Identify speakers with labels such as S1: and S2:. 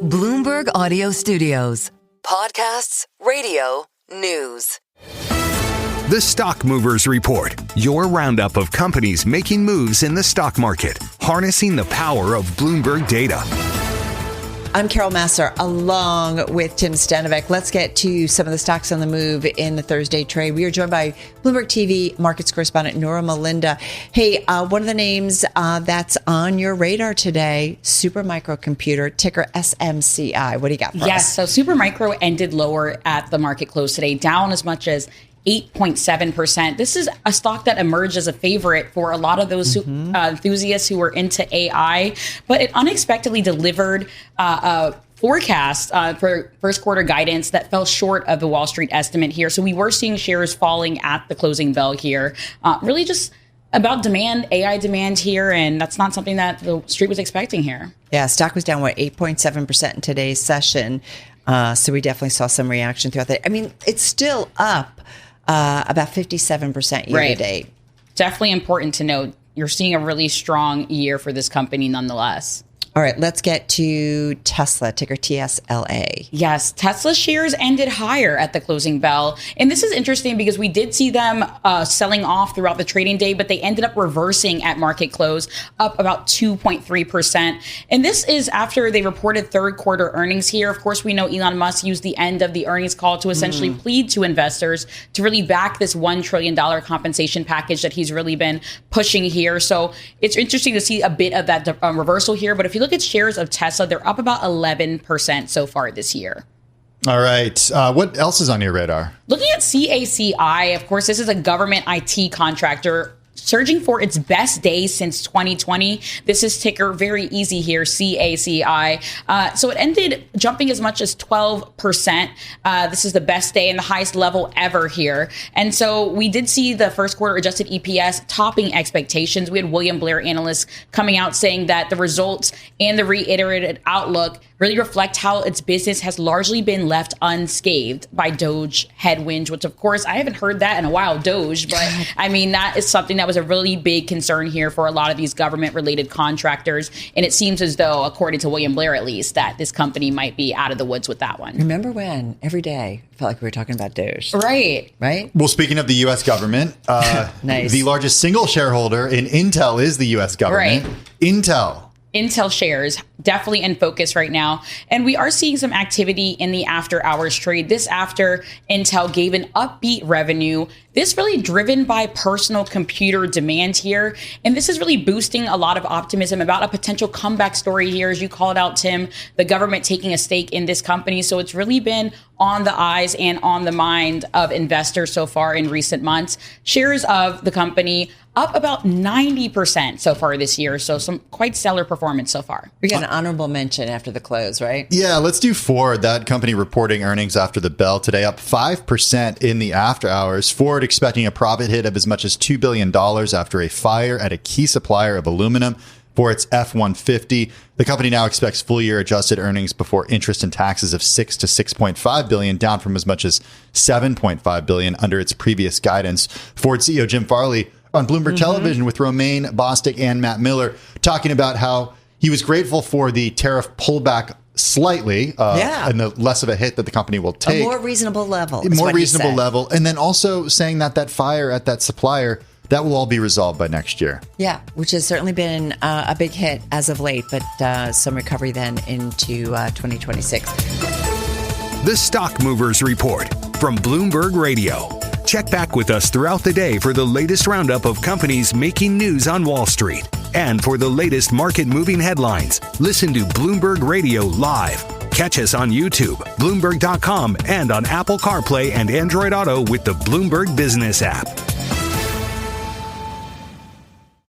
S1: Bloomberg Audio Studios. Podcasts, radio, news.
S2: The Stock Movers Report, your roundup of companies making moves in the stock market, harnessing the power of Bloomberg data.
S3: I'm Carol Massar, along with Tim Stanovic. Let's get to some of the stocks on the move in the Thursday trade. We are joined by Bloomberg TV markets correspondent Nora Melinda. Hey, one of the names that's on your radar today, Supermicro Computer, ticker SMCI. What do you got for us?
S4: Yes, so Supermicro ended lower at the market close today, down as much as 8.7%. This is a stock that emerged as a favorite for a lot of those enthusiasts who were into AI, but it unexpectedly delivered a forecast for first quarter guidance that fell short of the Wall Street estimate here. So we were seeing shares falling at the closing bell here. Really just about demand, AI demand here, and that's not something that the street was expecting here.
S3: Yeah, stock was down, 8.7% in today's session. So we definitely saw some reaction throughout the. I mean, it's still up about 57% year to date.
S4: Definitely important to note. You're seeing a really strong year for this company nonetheless.
S3: All right, let's get to Tesla, ticker TSLA.
S4: Yes, Tesla shares ended higher at the closing bell. And this is interesting because we did see them selling off throughout the trading day, but they ended up reversing at market close, up about 2.3%. And this is after they reported third quarter earnings here. Of course, we know Elon Musk used the end of the earnings call to essentially plead to investors to really back this $1 trillion compensation package that he's really been pushing here. So it's interesting to see a bit of that reversal here. But if you look at shares of Tesla, they're up about 11% so far this year.
S5: All right. What else is on your radar?
S4: Looking at CACI, of course, this is a government IT contractor surging for its best day since 2020. This is ticker very easy here, CACI. So it ended jumping as much as 12%. This is the best day and the highest level ever here. And so we did see the first quarter adjusted EPS topping expectations. We had William Blair analysts coming out saying that the results and the reiterated outlook really reflect how its business has largely been left unscathed by Doge headwinds, which of course, I haven't heard that in a while, Doge, but I mean, that is something that was a really big concern here for a lot of these government related contractors. And it seems as though, according to William Blair, at least, that this company might be out of the woods with that one.
S3: Remember when every day I felt like we were talking about Doge?
S4: Right.
S5: Well, speaking of the U.S. government,
S3: nice.
S5: The largest single shareholder in Intel is the U.S. government.
S4: Right. Intel shares definitely in focus right now. And we are seeing some activity in the after hours trade. This after Intel gave an upbeat revenue. This really driven by personal computer demand here. And this is really boosting a lot of optimism about a potential comeback story here. As you called out, Tim, the government taking a stake in this company. So it's really been on the eyes and on the mind of investors so far in recent months. Shares of the company up about 90% so far this year. So some quite stellar performance so far.
S3: We got an honorable mention after the close, right?
S5: Yeah, let's do Ford. That company reporting earnings after the bell today, up 5% in the after hours. Ford expecting a profit hit of as much as $2 billion after a fire at a key supplier of aluminum for its F-150. The company now expects full year adjusted earnings before interest and taxes of $6 to $6.5 billion, down from as much as $7.5 billion under its previous guidance. Ford CEO Jim Farley on Bloomberg Television with Romaine Bostick and Matt Miller talking about how he was grateful for the tariff pullback slightly and the less of a hit that the company will take.
S3: A more reasonable level.
S5: More reasonable level. And then also saying that that fire at that supplier, that will all be resolved by next year.
S3: Yeah, which has certainly been a big hit as of late, but some recovery then into 2026.
S2: The Stock Movers Report from Bloomberg Radio. Check back with us throughout the day for the latest roundup of companies making news on Wall Street. And for the latest market-moving headlines, listen to Bloomberg Radio live. Catch us on YouTube, Bloomberg.com, and on Apple CarPlay and Android Auto with the Bloomberg Business app.